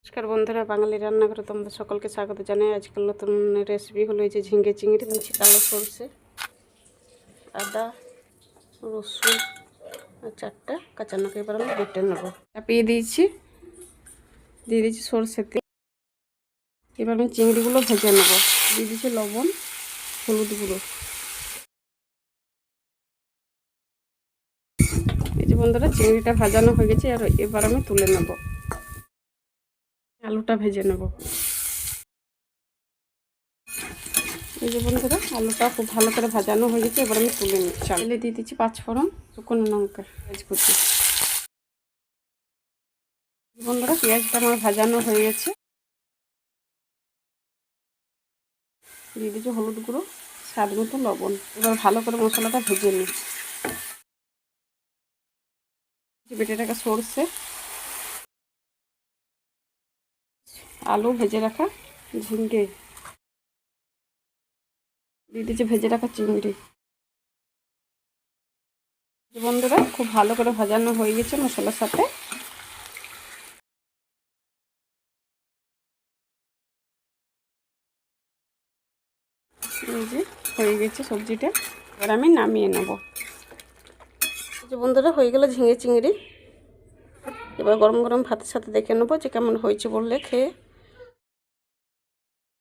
নমস্কার বন্ধুরা, বাঙালি রান্নাঘরে তোমাদের সকলকে স্বাগত জানাই। আজকাল নতুন রেসিপি হলো এই যে ঝিঙে চিংড়ি। নিচ্ছি কালো সরষে, আদা, রসুন আর 4টা কাঁচা লঙ্কা। এবার আমি বেটে নেবো। চাপিয়ে দিয়ে দিয়েছি সরষে তেল। এবার আমি চিংড়িগুলো ভেজে নেবো। দিয়ে দিয়েছি লবণ, হলুদ গুঁড়ো। এই যে বন্ধুরা, চিংড়িটা ভাজানো হয়ে গেছে। আর এবার আমি তুলে নেব। আলুটা ভেজে নেব। এই যে বন্ধুরা, আলুটা খুব ভালো করে ভাজানো হয়ে গেছে। এবার আমি তুলে নিচ্ছি। তেলে দিয়ে দিচ্ছি 5 ফোড়ন, শুকনো লঙ্কা, পেঁয়াজ কুচি। বন্ধুরা, পেঁয়াজটা আমার ভাজানো হয়ে গেছে। দিয়ে দিচ্ছি হলুদ গুঁড়ো, স্বাদ মতো লবণ। এবার ভালো করে মশলাটা ভেজে নিই। বেটে রাখা সরষে, আলু, ভেজে রাখা ঝিঙ্গে, দিয়ে দিচ্ছি ভেজে রাখা চিংড়ি। বন্ধুরা, খুব ভালো করে ভাজানো হয়ে গেছে মশলার সাথে। এই যে হয়ে গেছে সবজিটা। এবার আমি নামিয়ে নেব। এই যে বন্ধুরা, হয়ে গেল ঝিঙে চিংড়ি। এবার গরম গরম ভাতের সাথে দেখে নেবো যে কেমন হয়েছে, বললে খেয়ে।